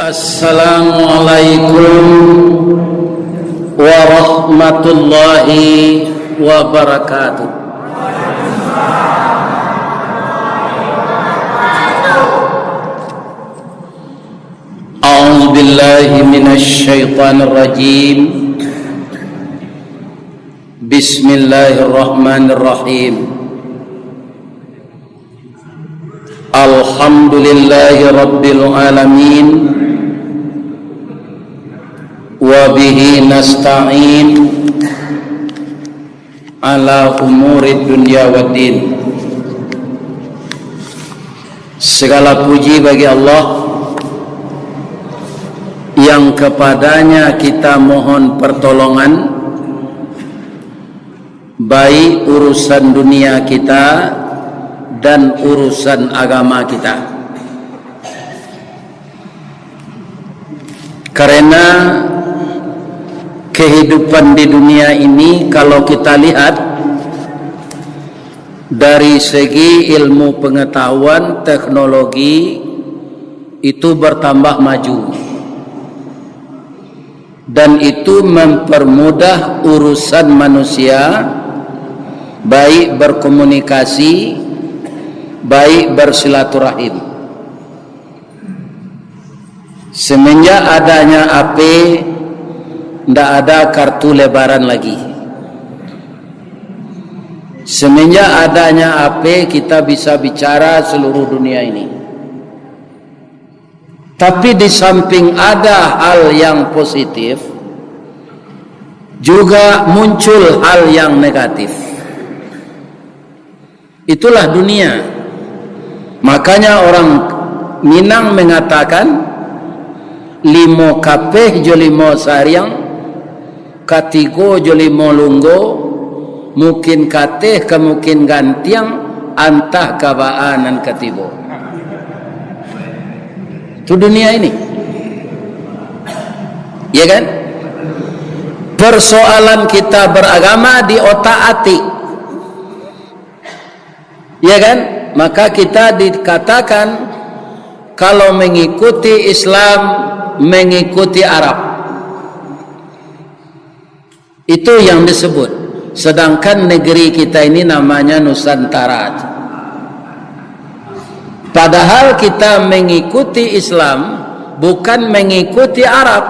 Assalamualaikum warahmatullahi wabarakatuh. A'udzu billahi minasy syaithanir rajim. Bismillahirrahmanirrahim. Alhamdulillahi rabbil alamin. Wa bihi nasta'in ala umurid dunya waddin. Segala puji bagi Allah yang kepadanya kita mohon pertolongan, baik urusan dunia kita dan urusan agama kita. Karena kehidupan di dunia ini kalau kita lihat dari segi ilmu pengetahuan, teknologi itu bertambah maju, dan itu mempermudah urusan manusia, baik berkomunikasi, baik bersilaturahim. Semenjak adanya HP, tidak ada kartu lebaran lagi. Semenjak adanya HP, kita bisa bicara seluruh dunia ini. Tapi di samping ada hal yang positif, juga muncul hal yang negatif. Itulah dunia. Makanya orang Minang mengatakan limo kapeh jo limo saryang, katigo jo limo lunggo, mungkin kateh kemungkin gantiang, antah kabaanan katibo. Itu dunia ini, ya kan? Persoalan kita beragama di otak-atik, ya kan? Maka kita dikatakan kalau mengikuti Islam, mengikuti Arab, itu yang disebut. Sedangkan negeri kita ini namanya Nusantara. Padahal kita mengikuti Islam bukan mengikuti Arab,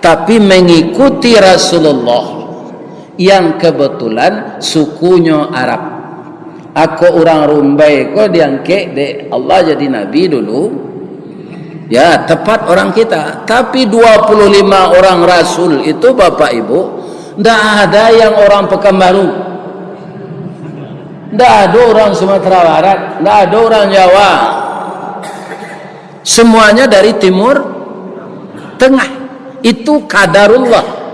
tapi mengikuti Rasulullah yang kebetulan sukunya Arab. Aku orang Rumbai kok diangkat de Allah jadi nabi dulu. Ya, tepat orang kita. Tapi 25 orang rasul itu Bapak Ibu, tidak ada yang orang Pekanbaru, tidak ada orang Sumatera Barat, tidak ada orang Jawa. Semuanya dari Timur Tengah. Itu qadarullah.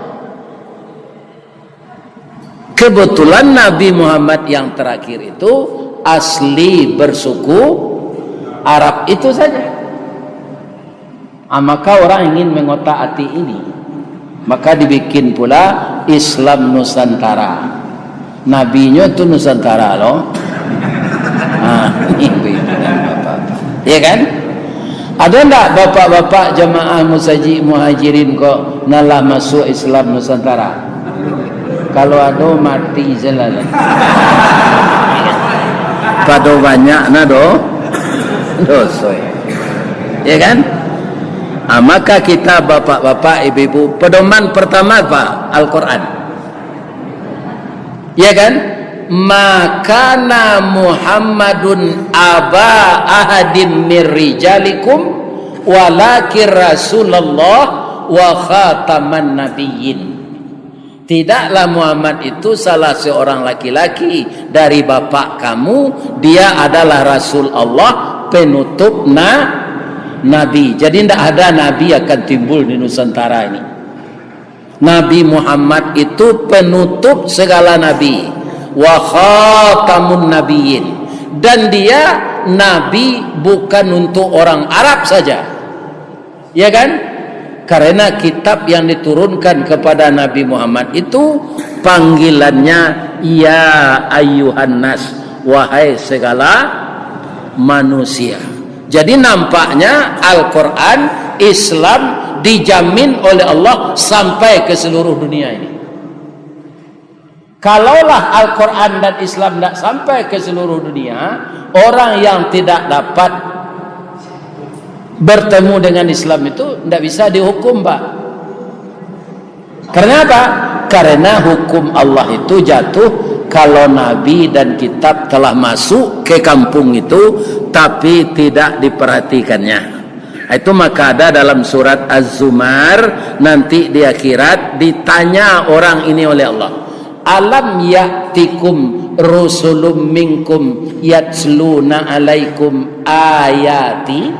Kebetulan Nabi Muhammad yang terakhir itu asli bersuku Arab itu saja. Maka orang ingin mengotak-atik ini, maka dibikin pula Islam Nusantara. Nabinya itu Nusantara loh. Ini bapak-bapak, ya kan? Ada enggak bapak-bapak jamaah muhajirin kok nalah masuk Islam Nusantara? Kalau ada mati jelas. Pada banyak nado dosa, ya kan? Maka kita bapak-bapak, ibu-ibu, pedoman pertama apa? Al-Quran, ya kan? Makana Muhammadun aba ahadin min rijalikum walakin Rasulullah wa khataman nabiyyin. Tidaklah Muhammad itu salah seorang laki-laki dari bapak kamu, dia adalah Rasul Allah, penutup Nabi. Jadi tidak ada Nabi akan timbul di Nusantara ini. Nabi Muhammad itu penutup segala Nabi, wa khatamun nabiyyin, dan dia Nabi bukan untuk orang Arab saja, ya kan? Karena kitab yang diturunkan kepada Nabi Muhammad itu panggilannya ya ayyuhan nas, wahai segala manusia. Jadi nampaknya Al-Quran, Islam dijamin oleh Allah sampai ke seluruh dunia ini. Kalaulah Al-Quran dan Islam tidak sampai ke seluruh dunia, orang yang tidak dapat bertemu dengan Islam itu tidak bisa dihukum, Pak. Karena apa? Karena hukum Allah itu jatuh kalau Nabi dan kitab telah masuk ke kampung itu tapi tidak diperhatikannya. Itu maka ada dalam surat Az-Zumar, nanti di akhirat ditanya orang ini oleh Allah, alam ya'tikum rusulun minkum yatsluna alaikum ayati,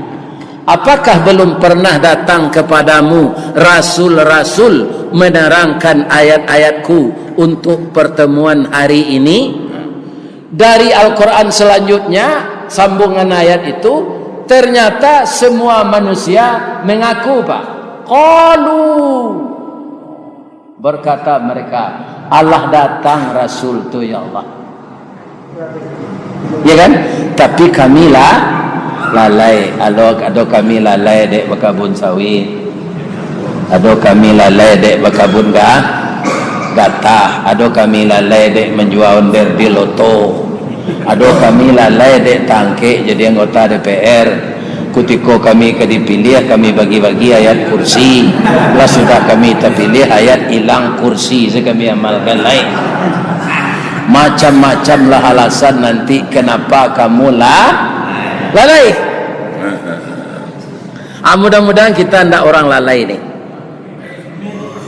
apakah belum pernah datang kepadamu rasul-rasul menerangkan ayat-ayatku untuk pertemuan hari ini? Dari Al-Quran selanjutnya sambungan ayat itu, ternyata semua manusia mengaku, Pak. Qalu, berkata mereka, Allah datang Rasul tu ya Allah, ya kan? Tapi kami lalai. Ado kami lalai dek berkabun sawit, ado kami lalai dek berkabun gatah, ado kami lalai dek menjual onder di loto, ado kami lalai dek tangke jadi anggota DPR. Kutiko kami dipilih, kami bagi-bagi ayat kursi. Lah sudah kami terpilih, ayat hilang kursi, saya kami amalkan lain. Macam-macam lah alasan nanti kenapa kamu lalai. Mudah-mudahan kita tidak orang lalai nih.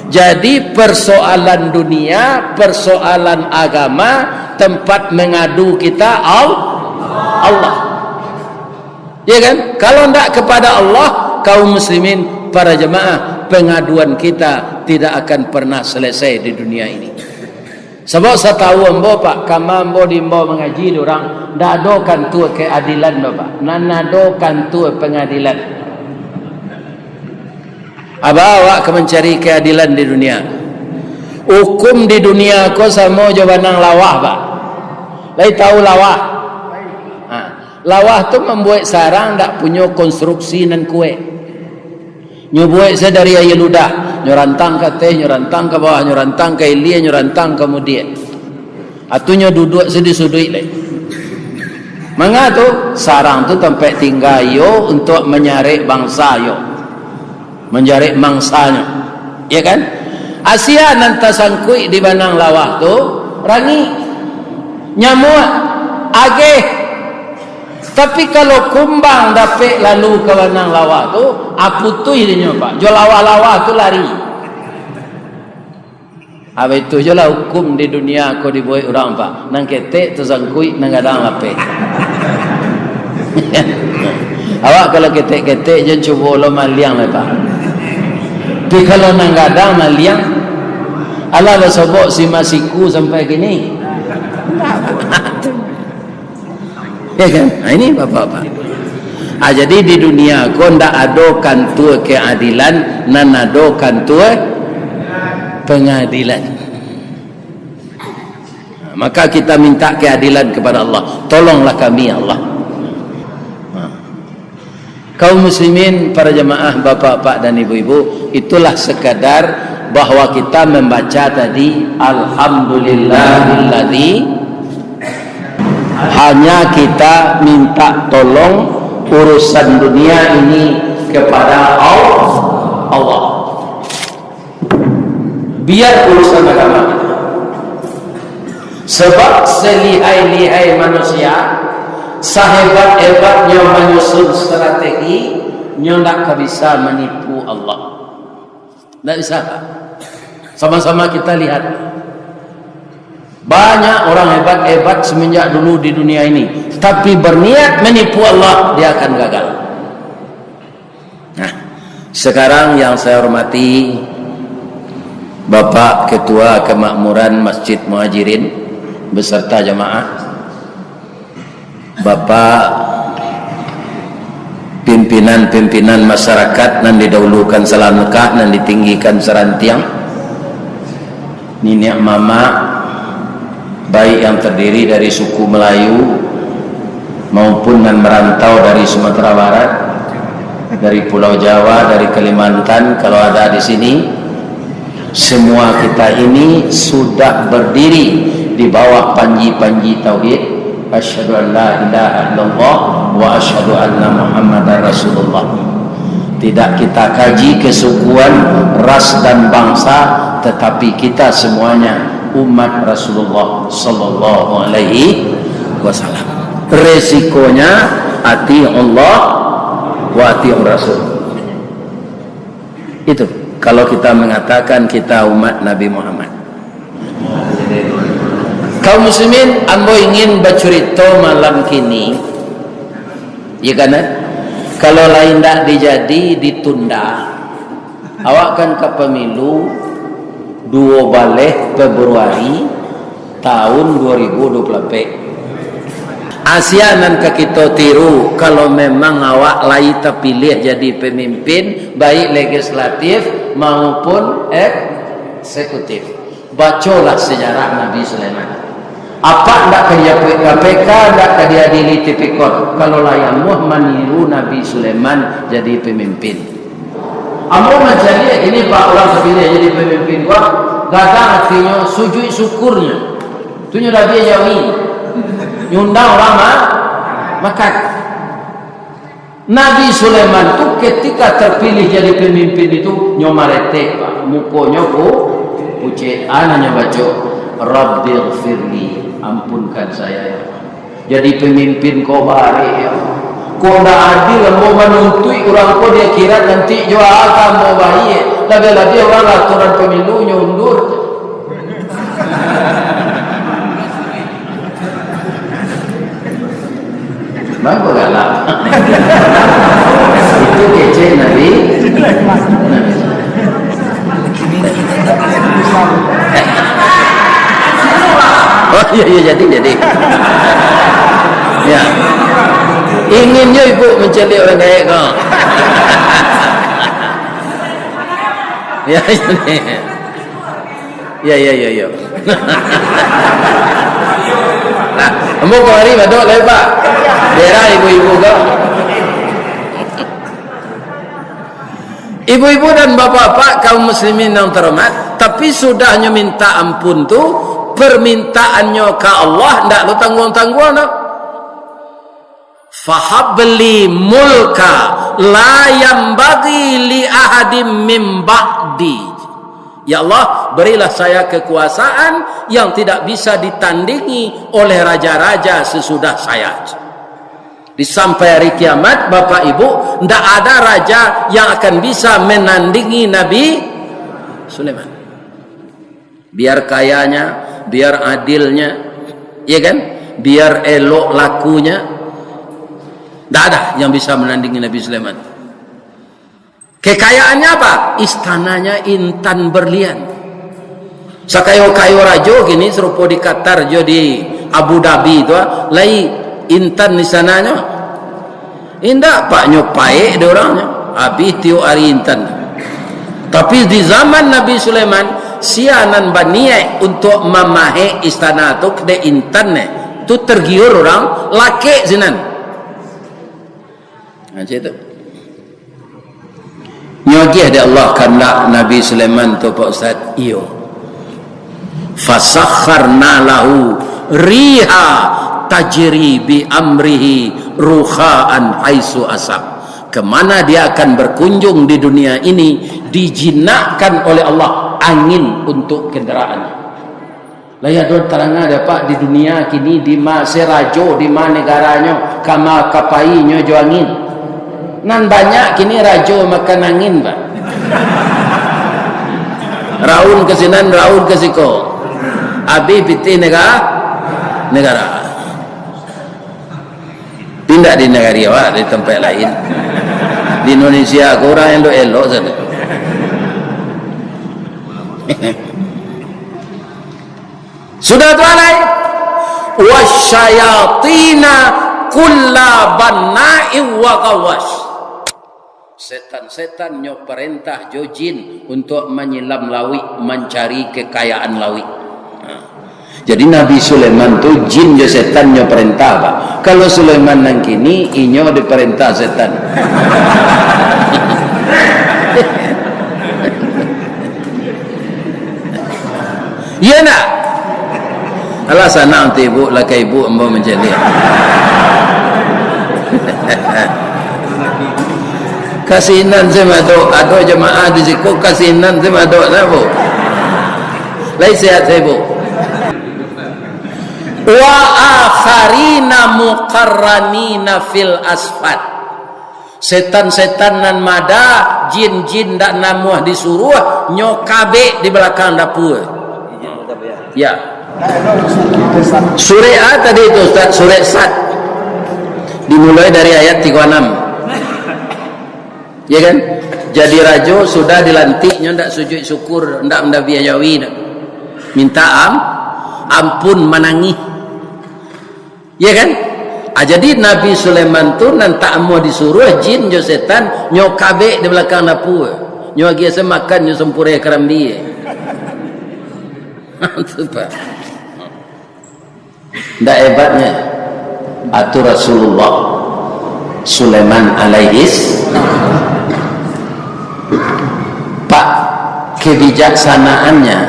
Jadi persoalan dunia, persoalan agama, tempat mengadu kita Allah. Ya kan? Kalau tidak kepada Allah, kaum muslimin, para jemaah, pengaduan kita tidak akan pernah selesai di dunia ini. Sebab saya tahu ambo, Pak, kama ambo di ambo mengaji orang, ndak adokan tu keadilan, Bapak. Nanadokan tu pengadilan. Awak ke mencari keadilan di dunia. Hukum di dunia ko sama jawabanang lawah, Pak. Lai tahu lawah? Lawah tu membuat sarang tak punya konstruksi dan kue. Nyobuat saya dari ayah ludah, nyorantang ke teh, nyorantang ke bawah, nyorantang ke ilia, nyorantang kemudian. Atunya duduk sedih sudui leh. Manga tu sarang tu tempat tinggal yo untuk menyarik bangsa yo, menjarik mangsanya, ya kan? Asia nanti sangkui di banang lawah tu rangi nyamuk ageh. Tapi kalau kumbang dapat lalu ke banang lawah tu, apa tu idenya, Pak? Jo lawah-lawah tu lari. Apa itu je lah hukum di dunia kau dibuat orang, Pak. Nang ketek tu sangkui nang gadang lapik. Awak kalau ketek-ketek jangan cuba lo maliang lah, Pak. Tapi kalau nang gadang maliang, Allah bersobok si masiku sampai gini. Ya kan? Nah, ini bapak-bapak. Jadi di dunia kau ndak adokan tu keadilan, nan adokan tu pengadilan. Maka kita minta keadilan kepada Allah. Tolonglah kami ya Allah. Kaum muslimin, para jemaah, bapak-bapak dan ibu-ibu, itulah sekadar bahwa kita membaca tadi alhamdulillahilladzi, hanya kita minta tolong urusan dunia ini kepada Allah. Biar urusan agama kita. Sebab selihai-lihai manusia, sehebat-hebatnya menyusun strategi, nyo tak bisa menipu Allah. Tak bisa. Sama-sama kita lihat. Banyak orang hebat-hebat semenjak dulu di dunia ini, tapi berniat menipu Allah, dia akan gagal. Nah, sekarang yang saya hormati Bapak Ketua Kemakmuran Masjid Muhajirin beserta jemaah, Bapak pimpinan-pimpinan masyarakat nan didahulukan selanekah nan ditinggikan serantiang, nenek mama baik yang terdiri dari suku Melayu, maupun yang merantau dari Sumatera Barat, dari Pulau Jawa, dari Kalimantan, kalau ada di sini, semua kita ini sudah berdiri di bawah panji-panji tauhid, asyhadu an la ilaha illallah wa asyhadu anna muhammadar rasulullah. Tidak kita kaji kesukuan, ras dan bangsa, tetapi kita semuanya umat Rasulullah sallallahu alaihi wasallam. Resikonya ati Allah wa ati Rasul. Itu kalau kita mengatakan kita umat Nabi Muhammad. Kaum muslimin, ambo ingin bercerita malam kini, ya kan? Kalau lain tak dijadi, ditunda. Awak kan ke pemilu 2 balik Februari tahun 2024. Asianan ke kita tiru, kalau memang awak lain terpilih jadi pemimpin baik legislatif maupun eksekutif. Bacalah sejarah Nabi Sulaiman. Apa ndak kerja KPK, ndak diadili tipikor. Kalau layamuh meniru Nabi Sulaiman jadi pemimpin. Amro menjadi ini Pak orang terpilih jadi pemimpin gua, gadang artinya sujud syukurnya. Tunya dah dia jawi. Nyundang orang makan. Nabi Sulaiman tu ketika terpilih jadi pemimpin itu nyomarete Pak, mukonya pucet, anaknya baca Rabbighfirli, ampunkan saya ya. Jadi pemimpin kau bari ya. Kau dah adil mau menuntui orang kau, dia kira nanti jual akan mau baik. Lagi-lagi orang aturan pemilu nyundur. Bagus galak. Itu kece Nabi. Oh iya jadi. Ya. Inginnya ibu mencari orang kaya kau. Ya. Ya. Nah, kamu kemari badok lepak. Daerah ibu-ibu kau. Ibu-ibu dan bapak-bapak kaum muslimin yang terhormat, tapi sudahnya minta ampun tu, permintaannya ke Allah ndak lu tanggung-tanggung no. Fahabli mulka la yambagi li ahadim min ba'di. Ya Allah, berilah saya kekuasaan yang tidak bisa ditandingi oleh raja-raja sesudah saya. Di sampai hari kiamat, Bapak Ibu, tidak ada raja yang akan bisa menandingi Nabi Sulaiman. Biar kayanya, biar adilnya, ya kan? Biar elok lakunya, tidak ada yang bisa menandingi Nabi Sulaiman. Kekayaannya apa? Istananya intan berlian. Sakayo-kayo rajo gini serupa di Qatar, jo di Abu Dhabi itu, lai intan di sananya. Indah pak nyopai ada orangnya. Habis tiu hari intan. Tapi di zaman Nabi Sulaiman, sianan baniai untuk memahe istana tu de intan tu tergiur orang laki zinan. Macam itu. Nyogih ada Allah kehendak Nabi Sulaiman tu Pak Ustaz. Iyo. Fasakharna lahu riha tajri bi amrihi ruhaan haitsu asab. Kemana dia akan berkunjung di dunia ini, dijinakkan oleh Allah angin untuk kendaraannya. Lah ya don terangnya ada Pak di dunia kini di masa rajo di mana negaranya kama kapainya jo angin. Nan banyak kini rajo makan angin Pak. Raun ke sinan, raun ke siko. Abi piti negara. Tidak di negara awak, di tempat lain. Di Indonesia aku orang yang elok sana. Sudah tuanai. Wasyayatina kulla banna'i wa gawas. Setan-setan nyo perintah jojin untuk menyelam lawi, mencari kekayaan lawi. Jadi Nabi Sulaiman tu jin je setan nyo perintah Pak. Kalau Sulaiman nang kini inyo diperintah setan. Iya nak? Alah sana nanti ibu lakai ibu ambo menjadi. Kasinan sama do ado jemaah di siku kasinan sama do nabo. Lai sehat ibu. Wa akharina muqarranina fil asfat. Setan-setan nan mada, jin-jin dak namuah disuruh nyokabe di belakang dapur. Ya. Surah A tadi itu Ustaz, surah Sad. Dimulai dari ayat 36. Ya kan? Jadi raja sudah dilantiknya ndak sujud syukur, ndak mendabi ajawi dak. Minta ampun menangis. Ya kan? Jadi Nabi Sulaiman tu nan tak mau disuruh jin jo setan nyokabe di belakang dapur. Nyo agi semakan nyo sempure kerambi. Nampak. Ndak hebatnya atur Rasulullah Sulaiman alaihis Pak, kebijaksanaannya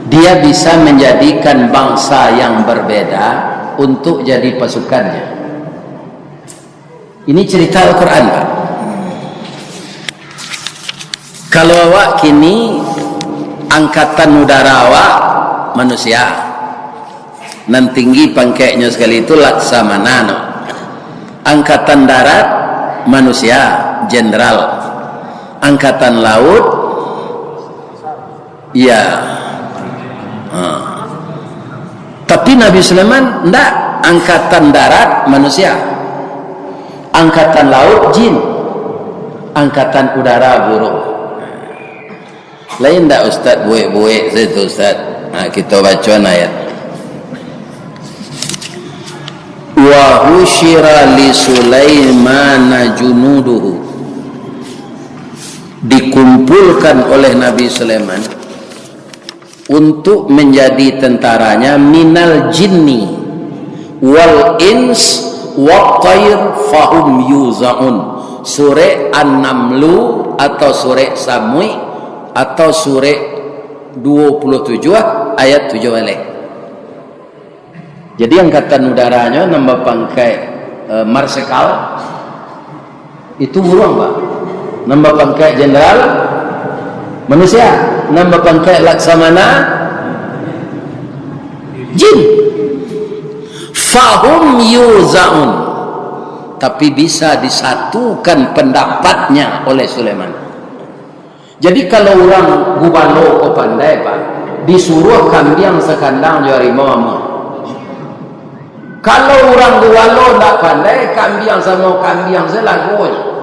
dia bisa menjadikan bangsa yang berbeda untuk jadi pasukannya. Ini cerita Al-Quran Pak. Kalau awak kini angkatan udara awak manusia nan tinggi pangkainya sekali itu laksamana no. Angkatan darat manusia jenderal, angkatan laut ya tapi Nabi Sulaiman ndak, angkatan darat manusia, angkatan laut jin, angkatan udara burung. Lain ndak Ustaz buik-buik situ Ustaz. Nah, kita baca ayat. Wa husyira li Sulaiman junuduhu. Dikumpulkan oleh Nabi Sulaiman untuk menjadi tentaranya minal jinni wal ins wa tayr fahum yuzaun. Surah An-Namlu atau surah Samui atau surah 27 ayat 7 balik. Jadi angkatan udaranya nambah pangkai marsikal itu burung Pak. Nambah pangkai jenderal manusia, nambah pangkai laksamana jin. Fahum yuzaun, tapi bisa disatukan pendapatnya oleh Sulaiman. Jadi kalau orang gubalo ko pandai Pak, disuruh kambing sekandang jari mama. Kalau orang gubalo tak pandai, kambing sama kambing selagunya.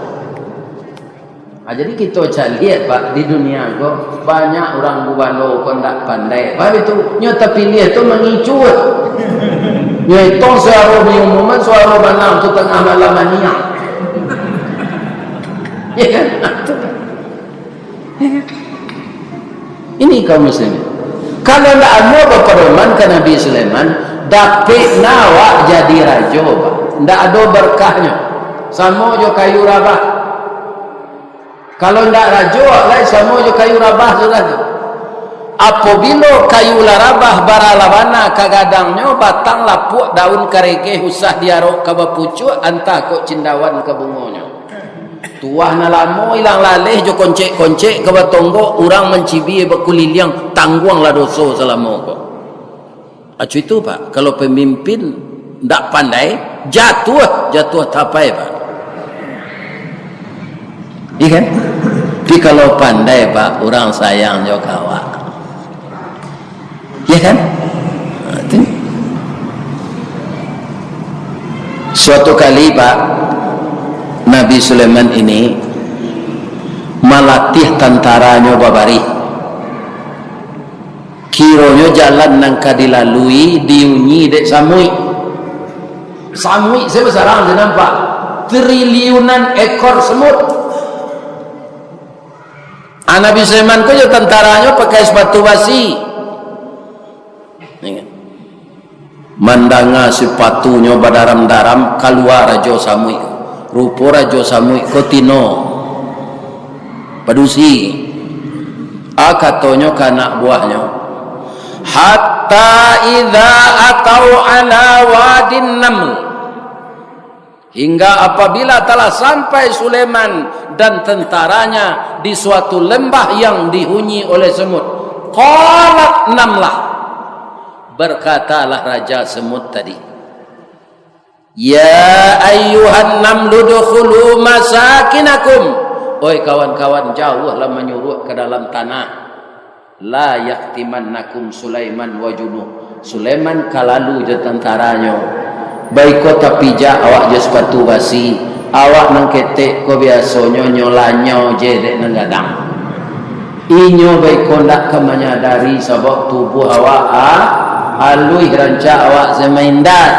Jadi kita cari lihat Pak, di dunia kok banyak orang gubalo kok tak pandai. Pak itu nyo tapi lihat tu mengicut. Nyo itu suara umum suara banam tu tengah malam niat. Ya kan? Ini kaum muslimin. Kalau tak ada berpedoman ke Nabi Sulaiman, dapat nawak jadi raja Pak. Tak ada berkahnya. Sama jo kayu rabah. Kalau tidak raja, lain sama je kayu rabah sudah tu. Apabila kayu larabah baralawana kagadangnya batang lapuk daun karege usah diarok kabapucu antah kok cindawan kabungonya. Tuah na lamo ilang laleh jo koncek-koncek kabatonggo orang mencibi bakuliliang tangguang la doso selamo kok. Acu itu Pak, kalau pemimpin ndak pandai jatuh tapai Pak. Iya kan? Tapi kalau pandai Pak, orang sayang jo kawak. Ya kan? Suatu kali Pak, Nabi Sulaiman ini melatih tentaranya babari. Kiranya jalan nangka dilalui diunyi dek samui. Samui saya besarang dia nampak triliunan ekor semut. Nabi Sulaiman tu je tentaranya pakai sepatu basi. Mandanga sepatunya badaram-daram keluar Raja Samui, rupa Raja Samui kotino padusi katanya ke anak buahnya, hatta idza atau ala wadin naml, hingga apabila telah sampai Sulaiman dan tentaranya di suatu lembah yang dihuni oleh semut, qalat namlah, berkatalah Raja Semut tadi, ya ayyuhan namlu dukhulu masakinakum, oi kawan-kawan, jauhlah menyuruh ke dalam tanah, la yaktimannakum Sulaiman wa junuh, Sulaiman kalalu je tentaranya, baik ko tapi ja awak je sepatu basi, awak nang ketek ko biasanya nyolanyo je dek nang gadang, inyo baik ko ndak menyadari sebab tubuh awak alui ranca awak semaindat.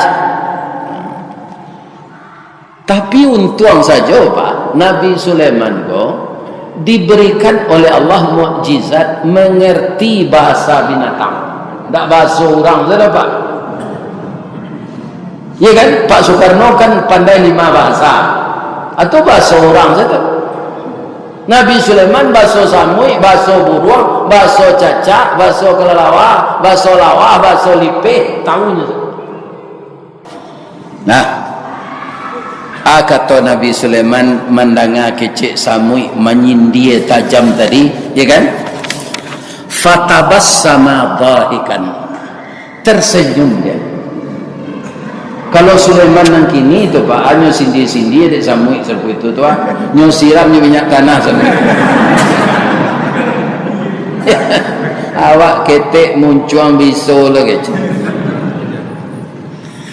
Tapi untung saja Pak, Nabi Sulaiman ko diberikan oleh Allah mukjizat mengerti bahasa binatang, tak bahasa orang saja Pak. Ya kan, Pak Soekarno kan pandai 5 bahasa atau bahasa orang saja. Nabi Sulaiman bahasa Samui, bahasa Buruang, bahasa Cacak, bahasa Kelelawar, bahasa Lawah, bahasa Lipeh, tahunya. Nah, kata Nabi Sulaiman mandanga kecik Samui menyindir tajam tadi, ya kan? Fatabassama dhahikan, tersenyum dia. Kalau Sulaiman nang kini tu Pak, nyo sindir-sindir dek Samui seperti itu tu, nyo siram nyo minyak tanah sampai. Awak ketek muncuang biso lagi.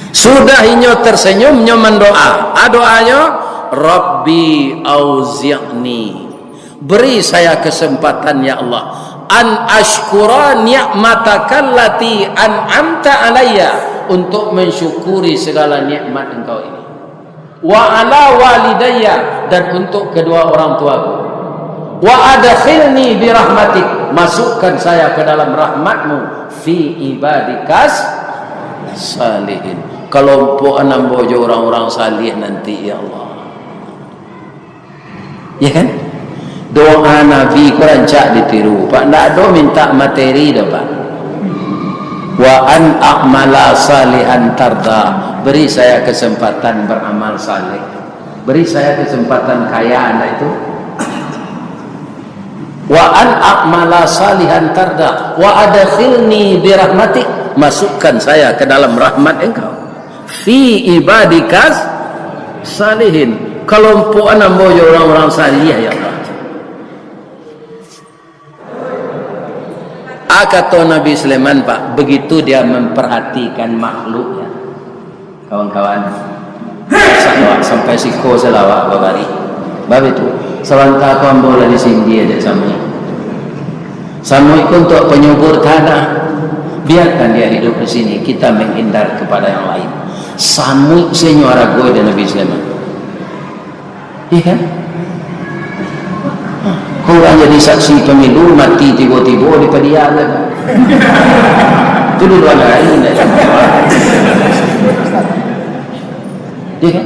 Sudah inyo tersenyum, nyo mendoa. Doanya, Rabbi auzi'ni, beri saya kesempatan ya Allah, an ashkura ni'mataka allati an'amta alayya, untuk mensyukuri segala nikmat engkau ini, wa ala walidayya, dan untuk kedua orang tuaku, wa adkhilni bi rahmatik, masukkan saya ke dalam rahmatmu, fi ibadikas salihin, kelompok 6 bojo orang-orang salih nanti ya Allah. Ya kan, doa Nabi Quran cak ditiru Pak, ndak ada minta materi dah Pak. Wa an a'mala salihan tarda, beri saya kesempatan beramal saleh, beri saya kesempatan kaya anda itu. Wa an a'mala salihan tarda wa adkhilni bi rahmatik, masukkan saya ke dalam rahmat engkau, fi ibadikas salihin, kelompok 6 bojo orang-orang salih ya Allah. Kata Nabi Sulaiman Pak, begitu dia memperhatikan makhluknya, kawan-kawan, sampai siko selawat babari bab itu selangkah pambola di sini ada Samui itu untuk penyubur tanah, biarkan dia hidup di sini, kita menghindar kepada yang lain. Samui senyora gue dan Nabi Sulaiman, iya kan? Kau orang jadi saksi pemilu mati tiba-tiba di pedian kan? Itu dulu lain. Ya kan?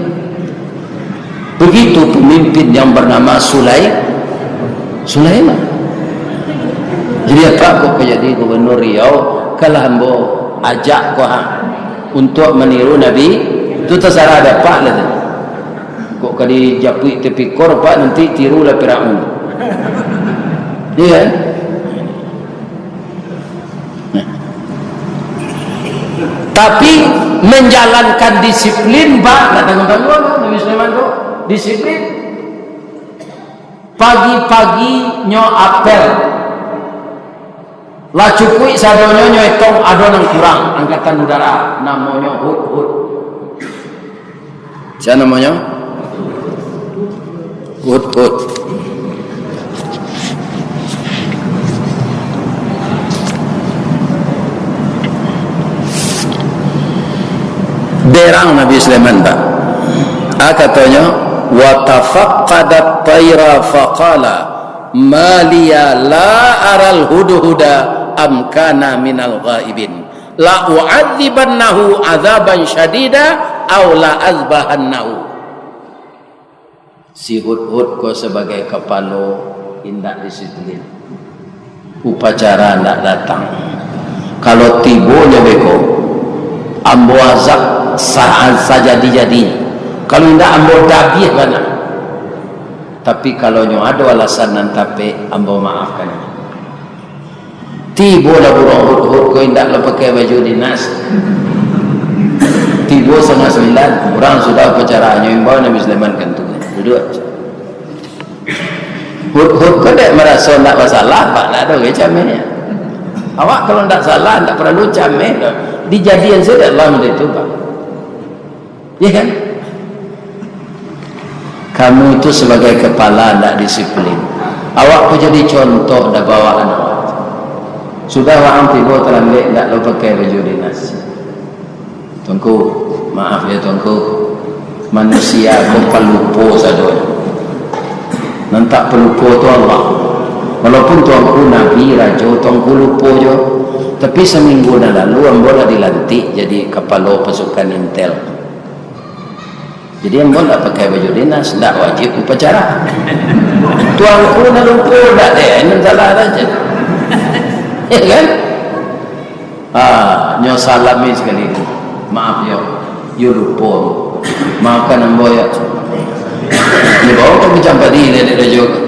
Begitu pemimpin yang bernama Sulaiman. Jadi apa kok jadi gubernur Riau, kalau hambo ajak kau untuk meniru Nabi, itu terserah ada Pak lah. Kok kali japui tepi kor Pak, nanti tirulah Firaun. Iya. Nah. Tapi menjalankan disiplin Pak, nggak tanggung-tanggung Nabi Sulaiman tuh disiplin. Pagi-pagi nyo apel, lah cukui sadonyo nyo etong adon yang kurang angkatan udara, namanya Hud. Siapa namanya? Hud. Derang Nabi Sulaiman Pak, katanya wa tafaqqadat tayra faqala ma liya la aral hudhuda am kana minal ghaibin, la u'adzibannahu adzaban syadida aw la azbahannahu. Si Hud-Hud ko sebagai kepala indak disiplin, upacara ndak datang. Kalau tibonya beko ambo azab saja dijadi, kalau indak ambo dabih bana. Tapi kalau nyo ada alasan nan tapi ambo maafkan. Tibo lah burung Hud-Hud ko indak la pakai baju dinas. Tibo 8:30 orang sudah upacara imbau Nabi Sulaiman kan tu. Duduk. Hud-Hud ko tak merasa nak masalah, pak nak ada camnya. Awak kalau tak salah tak perlu camnya. Dijadian saja Allah itu pak. Ya kan? Kamu itu sebagai kepala tak disiplin. Awak pun jadi contoh dah bawaan awak. Sudah orang tiba terlambat tak lo pakai baju dinas. Tuanku, maaf ya tuanku, manusia kau pelupa saja. Nantak pelupa tu Allah. Walaupun tuanku Nabi Raja, tuanku lupa je. Tapi seminggu dah lalu ambo dah dilantik jadi kepala pasukan intel. Jadi ambo tak pakai baju dinas, tak wajib upacara. Tuanku dah lupa tak deh, ini salah saja. Ya kan? Nyo salami sekali. Maaf yo, you lupa. Maafkan ambo ya. Ni bawa kau berjumpa di dia juga.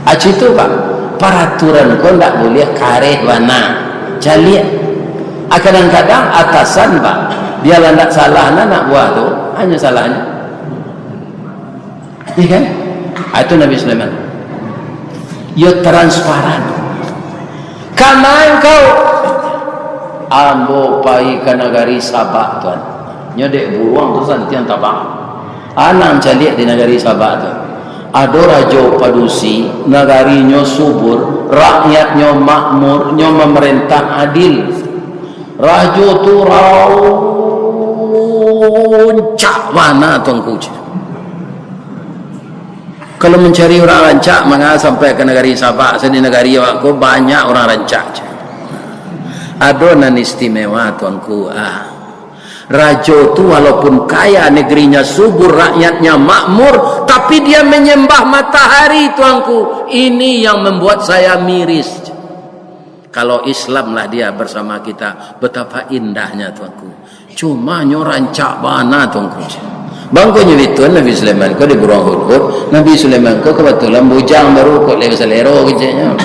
Aci itu pak, peraturan kau tak boleh kareh warna, jali. Kadang-kadang atasan pak, dia nak salah nak buat tu, hanya salahnya. Iya kan? Itu Nabi Sulaiman. Yo transparan. Karena engkau ambo pai ke negari Sabah tuan. Nyodek buruang tu santian tabang. Anang calik di negari Sabah tu. Ada raja padusi, negarinya subur, rakyatnya makmur, nyo memerintah adil. Raja tu rancak mana tuanku. Kalau mencari orang rancak, maka sampai ke negeri Sabah, di negeri aku banyak orang rancak. Ada nan istimewa tuanku. Raja tu walaupun kaya, negerinya subur, rakyatnya makmur, tapi dia menyembah matahari tuanku. Ini yang membuat saya miris. Kalau Islam lah dia bersama kita, betapa indahnya tuanku. Cuma nyo rancak bana tuanku. Bangko nyewituan Nabi Sulaiman ko di burung Hud-Hud. Nabi Sulaiman ko kebetulan bujang baru kok lewat selero kecenya.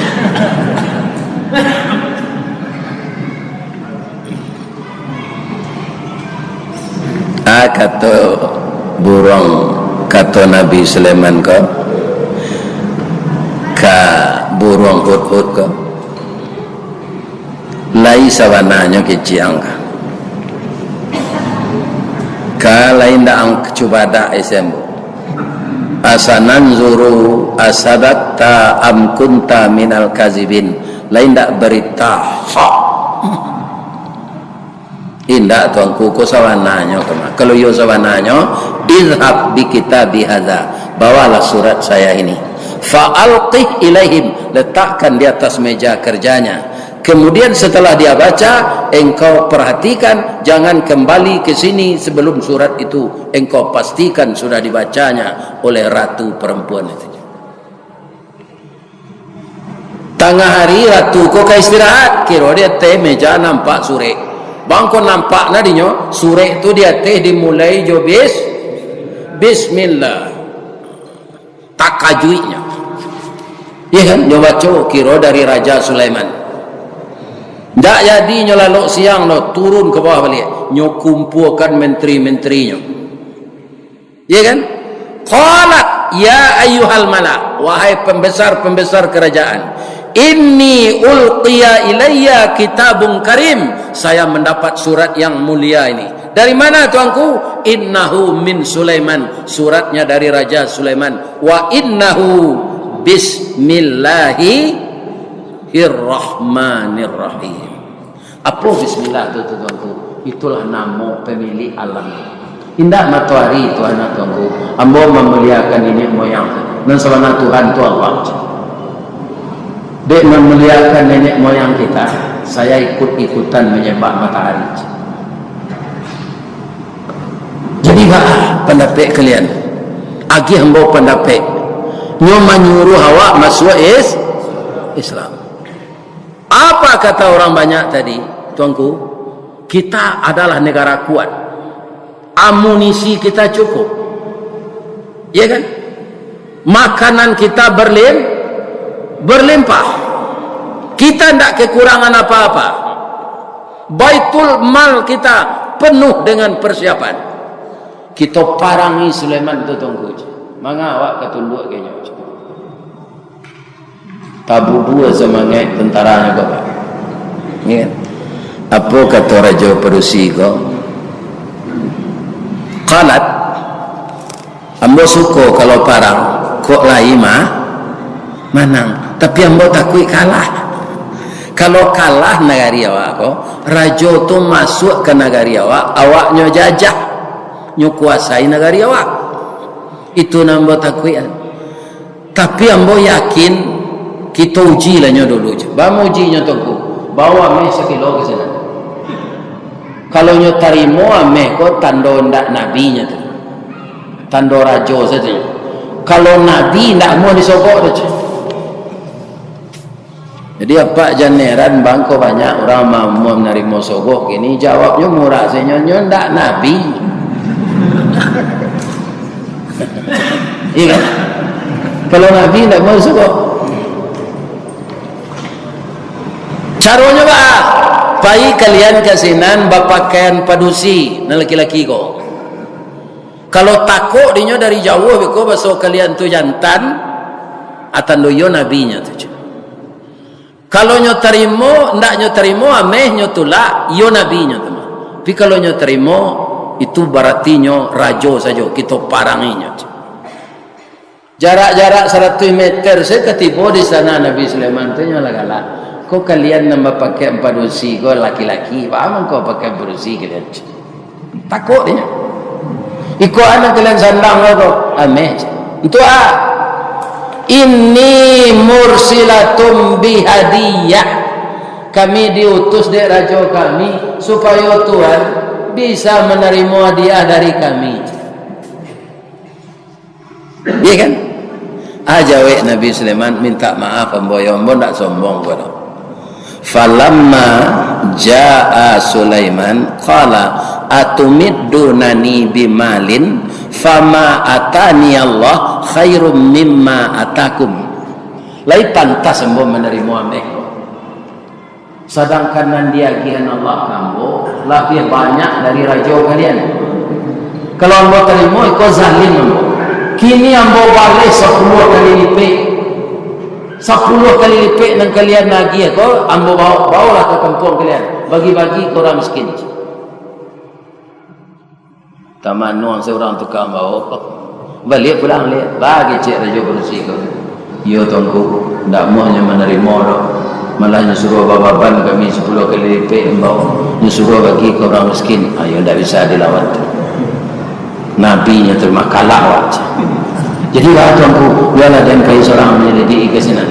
Kata burung, kata Nabi Sulaiman ko ka burung Hud-Hud ko lai sawananya keciang ka lain daang cubada isembo asanan zuru asadatta am kunta minal kazibin, lain dak berita indah tuanku ko sawananya kema. Kalau yo sawananya izhab bi kitabi hadza, bawalah surat saya ini, fa'alqih ilaihim, letakkan di atas meja kerjanya. Kemudian setelah dia baca, engkau perhatikan, jangan kembali ke sini sebelum surat itu engkau pastikan sudah dibacanya oleh ratu perempuan itu. Tengah hari ratu kau ke istirahat, kira dia teh meja nampak sore. Bangko nampak nadinya sore itu dia teh dimulai jobis bismillah. Tak kajuinya. Ya kan? Dia baca kira dari Raja Sulaiman. Tak jadi nyo lalok siang no turun ke bawah balik, nyo kumpulkan menteri-menterinya. Ya kan? Qalat ya ayyuhal mala, wahai pembesar-pembesar kerajaan, inni ulqiya ilayya kitabun karim, saya mendapat surat yang mulia ini. Dari mana tuanku? Innahu min Sulaiman, suratnya dari Raja Sulaiman. Wa innahu bismillahirrahmanirrahim. Apa bismillah itu tuanku? Itulah nama pemilik alam. Indah matahari Tuhan tuanku. Ambo memuliakan nenek moyang. Dan sebenarnya Tuhan itu Allah. Dek memuliakan nenek moyang kita. saya ikut-ikutan menyembah matahari. Jadi pendapat kalian agi hamba pendapat nyo menyuruh awak masuk Islam. Apa kata orang banyak tadi, tuanku? Kita adalah negara kuat, amunisi kita cukup, ya kan? Makanan kita berlimpah, kita tidak kekurangan apa-apa. Baitul mal kita penuh dengan persiapan. Kita parangi Sulaiman tu tuanku. Manga awak ketunduk kayaknya. Tabu dua semangat tentaranya kau. Ya. Apa kata Raja Perusi kau? Qalat, ambo suka kalau parang kok lain menang, tapi ambo takut kalah. Kalau kalah negari awak kau, raja tu masuk ke negari awak, awaknya jajah, nyo kuasai negari awak. Itu ambo takut. Tapi ambo yakin kita uji lah nyo dulu. Bamu uji nyo tunggu, bawa meh sekilo ke sana. Kalau nyo tarimo ameh ko tando ndak nabinya tu, tando rajo saja. Kalau nabi ndak mau disogok tu. Jadi apa janeran bangko banyak orang mau menerima sogok gini, jawabnya murah saja, nyo ndak nabi. Iya kan? Kalau nabi ndak mau sogok. Caranya bah, pai kalian kasinan bapakaian padusi na laki-laki ko. Kalau takut dinyo dari jauh beko baso kalian tu jantan atando yo nabinya tu. Kalau nyo terimo ndak nyo terimo ameh nyo tula yo nabinya tu. Tapi kalau nyo terimo itu berarti nyo rajo saja kita paranginya. Jarak-jarak 100 meter saya ketipu di sana Nabi Sulaiman tu nyo lagala. Kau kalian nambah pakai padusi, kau laki-laki, paham kau pakai padusi kalian? Takut dia. Ikut anak kalian sandang kau, ameh. Itu ini mursilatum bihadiyah. Kami diutus dari raja kami supaya Tuhan bisa menerima hadiah dari kami. Iya kan? Ajawe Nabi Sulaiman minta maaf ambo ndak sombong kau. Falamma jaa Sulaiman qala atumiddunani bimalin fama atani Allah khairum mimma atakum. Lai pantas ambo menerima ameh. Sedangkan nandiagian Allah kambo lebih banyak dari raja kalian. Kalau ambo terima iko zalim ambo. Kini ambo balik 10 kali lipat. 10 kali lipat dengan kalian lagi ya, kau ambo bawalah ke kampung kalian, bagi-bagi ke orang miskin. Taman nuang seorang tukang bawa, balik pulang lihat, bagi cik raja berusi kau. Yo tuanku, tidak maunya menerima dah. Malah nyuruh bawa-bawa kami 10 kali lipat bawa, nyuruh bagi ke orang miskin. Ayo tidak bisa dilawan. Nabi nya terima kalah wajah. Jadi tuanku, biarlah dan kai seorang menyelidiki ke sana.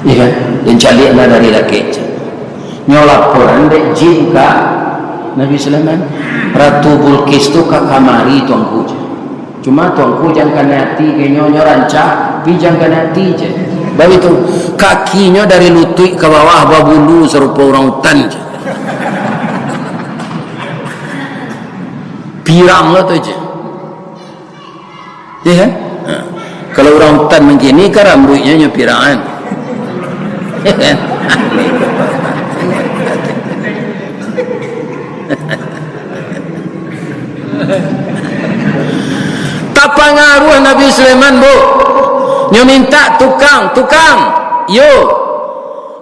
Iya, dan carilah dari rakyat. Nyolaporan dek jin ka Nabi Sulaiman, Ratu Bilqis tu ka kamari tuanku. Cuma tuanku jangan hati kenyo rancak, pi jangan hati je. Baru itu kakinya dari lutut ke bawah babulu serupa orang hutan je. Pirang lah tu je. Ya kan? Kalau orang hutan begini kan rambutnya nyepirangan. Ya kan? Tak pengaruh Nabi Sulaiman bu. Nyo minta tukang. Yo.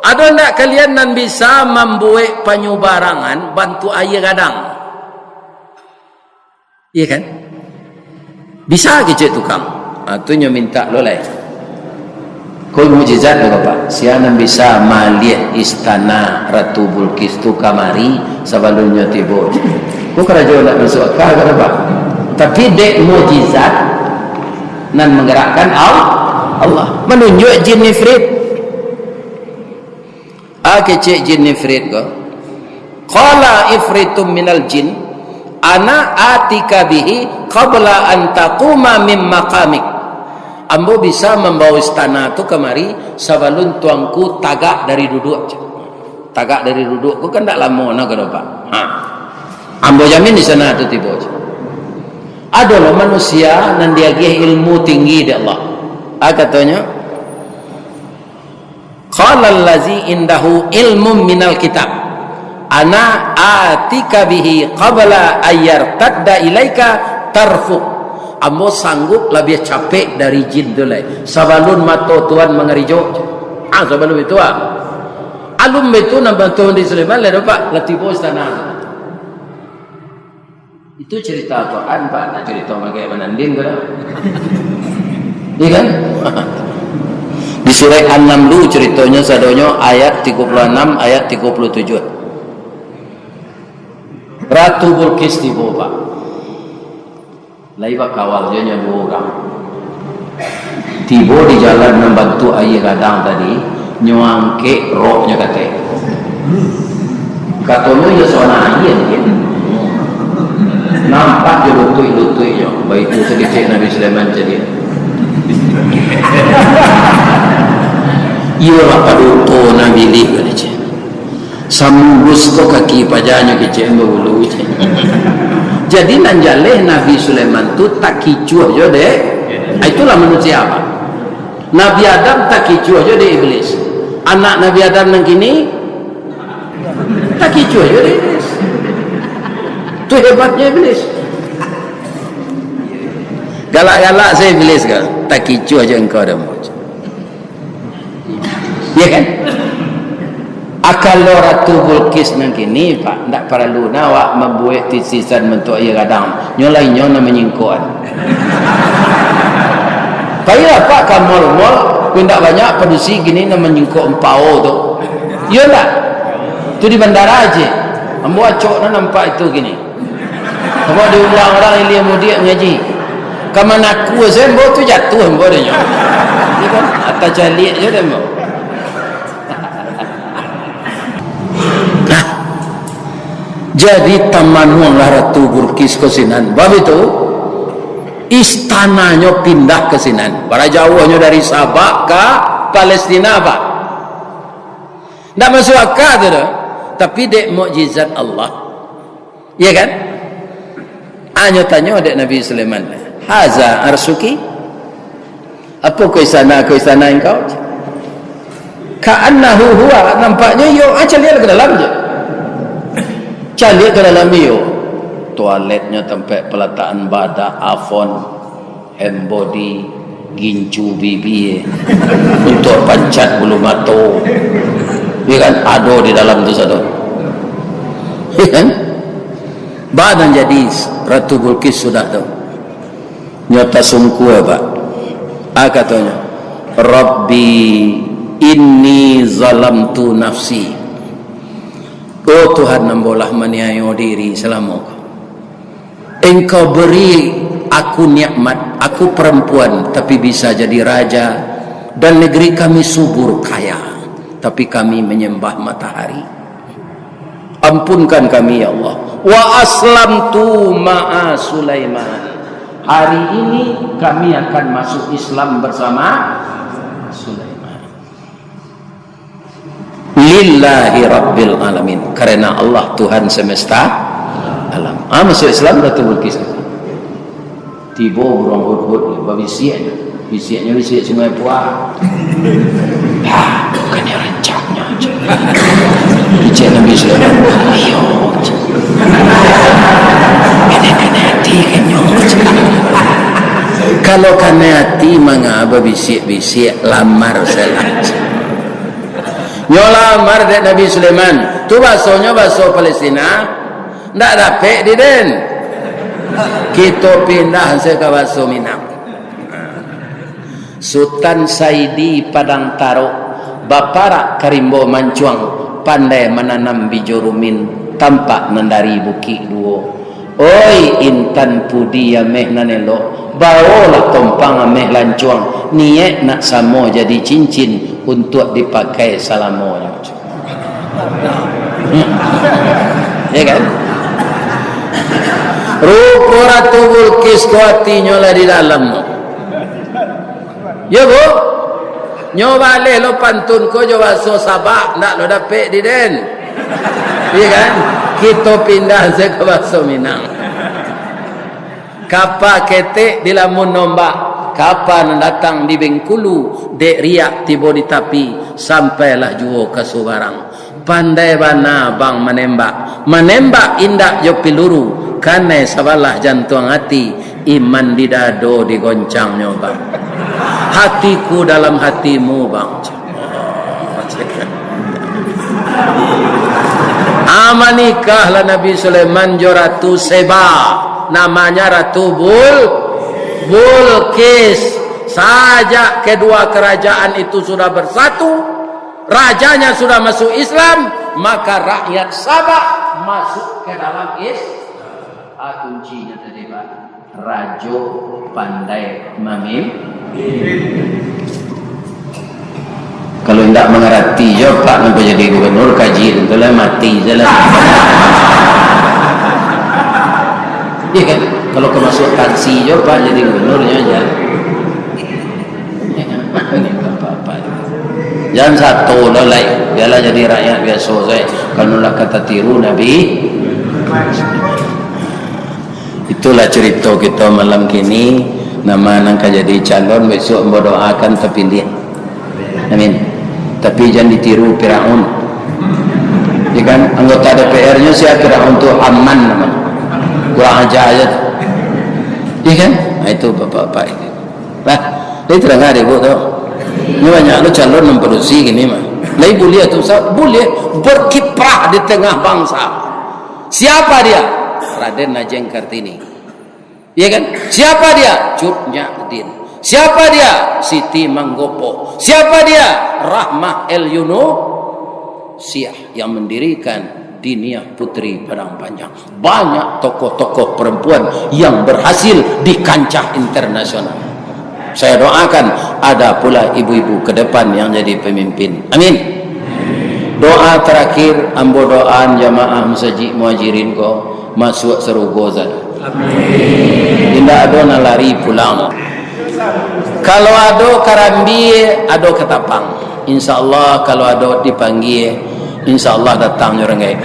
Ada ndak kalian nan bisa membuat penyubarangan bantu air gadang? Iya kan? Bisa ke cik tukang? Tu nyo minta lo lah. Kau mujizat lo apa? Siapa bisa melihat istana Ratu Bilqis tu kamari sebelumnya tiba. Kau kerajaan nak masuk akal ke apa? Tapi dek mujizat nan menggerakkan Allah menunjuk jin ifrit. kecik jin ifrit ko. Qala ifritum minal jin ana atika bihi qabla an taquma min maqamik. Ambo bisa membawa istana tu kemari sebelum tuanku tagak dari duduk. Tagak dari duduk ku kan tak lama nak ke Pak. Ambo jamin di sana tu tiba. Adalah manusia nan dia ilmu tinggi di Allah. Katanya qala allazi indahu ilmun minal kitab ana atika bihi qabla ayyartadda ilaika tarfuq. Ambo sanggup lebih capek dari jin dulu sebelum mata Tuhan mengerijuk. Sebelum itu alum itu nampak Tuhan di Sulaiman lah dapat latibo istana. Itu cerita Quran Pak, nak cerita pakai menanding ke? Iya kan? Di surah An-Naml ceritanya sadonyo ayat 36 ayat 37. Ratu Bilqis tiba Pak. Lai Pak kawal dia nyabu orang. Tiba di jalan membantu ayah kadang tadi nyuangke rohnya kata. Katanya ya seorang ayah kan. Nampak je lutut-lutut je. Baik itu sedikit Nabi Sulaiman jadi. Ia apa luto Nabi Li kali je. Sambus ko kaki pajanya kecil berbulu je. Jadi nanjaleh Nabi Sulaiman tu tak kicuh je deh. Itulah manusia apa? Nabi Adam tak kicuh je deh iblis. Anak Nabi Adam nang kini tak kicuh je deh iblis. Itu hebatnya iblis. Galak-galak saya iblis ke? Tak kicu aja engkau dah mau. Ya kan? Akal Ratu Bilqis nang kini Pak, ndak perlu nawak membuat tisisan bentuk ia kadang. Nyolainya nak menyingkuan. Payah Pak kamol-mol pun tak banyak produksi gini nak menyingkuk empau tu. Ya tak? Tu di bandara aja. Ambo acok nak nampak itu gini. Apa diulang orang Ilia Mudia ngaji. Kaman aku sembo tu jatuh embo dia. Ni kan atas jalik je dia embo. Jadi tamanung lah Ratu Bilqis ke sinan. Bab itu istananya pindah ke sinan. Para jauhnya dari Sabah ke Palestina Pak. Tak masuk akal tu dah. Tapi dek mukjizat Allah. Ya kan? Hanya tanya dek Nabi Sulaiman. Haza arsuki? Apa ke istana engkau? Ka'annahu huwa. Nampaknya yo lihat ke dalam je. Lihat ke dalam yo. Toiletnya tempat peletaan badak, afon, hand body, gincu bibi untuk pancat bulu mata. Ya kan? Ada di dalam tu satu. Ya kan? Badan jadi Ratu Bilqis sudah tahu. Nyata sungguh Pak. Katanya, Rabbi inni zalamtu nafsi. Oh Tuhan, nambolah maniayo diri selama Engkau beri aku nikmat, aku perempuan tapi bisa jadi raja, dan negeri kami subur kaya tapi kami menyembah matahari. Ampunkan kami ya Allah. Wa aslamtu ma'a Sulaiman. Hari ini kami akan masuk Islam bersama Sulaiman. Lillahi Rabbil Alamin. Karena Allah Tuhan semesta alam. Masuk Islam Ratu Bilqis. Tiba burung hud-hud babisiaknya. Bisiaknya bisiak sungai Puah. Bukannya rancangnya aja. Bisiak Nabi Sulaiman. Ayo. Kena hati kenyo. Kalau kena hati mengapa bisik-bisik lamar salah. Nyolamar dek Nabi Sulaiman. Tu bahasanya bahasa Palestina. Ndak dapat di den. Kita pindah ke bahasa Minang. Sultan Saidi Padang Taro, Baparak Karimbo Mancuang, pandai menanam biji rumin, tampak nandari bukit duo. Oi intan pudi ameh nanelo, bawalah tompang ameh lancuang, niat nak samo jadi cincin untuk dipakai salamonya. Ya kan? Rupa Ratu Bilqis ku hatinya lah di dalam. Ya bu, nyoba leh lo pantun ko jo bahasa Sabak ndak lo dapet di den. Iya kan? Kita pindah ke bahasa Minang. Kapa ketek di lamun nombak, kapan datang di Bengkulu, dek riak tiba di tapi, sampailah juo ke Sugarang. Pandai bana bang menembak indak jo piluru, karena sabalah jantung hati, iman di dado digoncangnya bang. Hatiku dalam hatimu bang. Amanikahlah Nabi Sulaiman jo Ratu Seba, namanya Ratu Bilqis. Saja kedua kerajaan itu sudah bersatu, rajanya sudah masuk Islam, maka rakyat Sabah masuk ke dalam Islam. Kuncinya tadi Pak, rajo pandai memimpin. Kalau tidak mengerti ya Pak nak jadi gubernur kaji itulah mati jalan. Iya kan? Kalau kemasuk taksi ya Pak jadi gubernurnya aja. Apa-apa. Jangan satu lelai, biarlah jadi rakyat biasa saya. Kalau nak kata tiru Nabi. Itulah cerita kita malam kini. Nama nangka jadi calon besok berdoakan terpilih. Amin. Tapi jangan ditiru Firaun. Ya kan? Anggota DPR-nya si Firaun tu Haman namanya. Kurang ajar aja. Ya kan? Nah, itu bapak-bapak ini. Nah, ini terang ada ibu tu. Ini banyak lu calon memproduksi gini mah. Lai boleh tu boleh berkiprah di tengah bangsa. Siapa dia? Raden Ajeng Kartini. Ya kan? Siapa dia? Cut Nyak Siapa dia? Siti Manggopo. Siapa dia? Rahmah El Yunusiah yang mendirikan Diniyah Putri Padang Panjang. Banyak tokoh-tokoh perempuan yang berhasil di kancah internasional. Saya doakan ada pula ibu-ibu ke depan yang jadi pemimpin. Amin. Doa terakhir, ambo doaan jamaah masjid muhajirin ko masuk serugozan. Amin. Tidak ada nalari pulang. Kalau ada karambi, ada ketapang. InsyaAllah kalau ada dipanggil, InsyaAllah datang orang lain.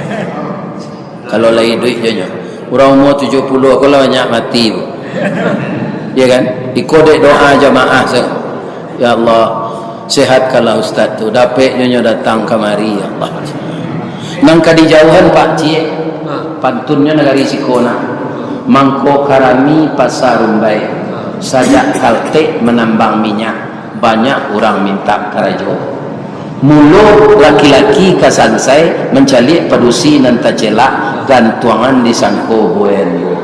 Kalau lagi duit je. Orang umur 70 kalau banyak mati. Ya kan? Ikut doa jamaah. Ya Allah, sehatkanlah Ustaz tu. Dapat nyonya datang kemari. Ya Allah. Nangka di jauhan Pak Cik. Pantunnya negari Sikona. Mangko Karami Pasar Rumbai. Sajak Kaltek menambang minyak, banyak orang minta karajo. Mulu laki-laki kasansai mencalik padusi nan tacelak gantuangan di sangko buen.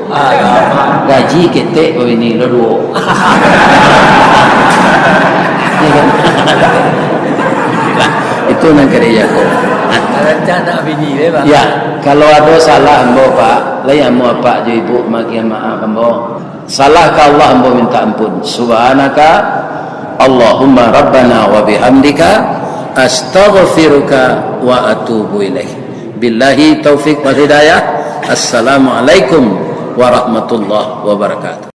Gaji ketek ini lodo. Itu nang kerja ko. Rencana bini deh Pak. Ya, kalau ada salah ambo Pak, layan mu apa je ibu maki maaf ambo. Salah ka Allah ambo minta ampun. Subhanaka Allahumma rabbana wa bihamdika astaghfiruka wa atubu ilaih. Billahi taufik wal hidayah. Assalamualaikum warahmatullahi wabarakatuh.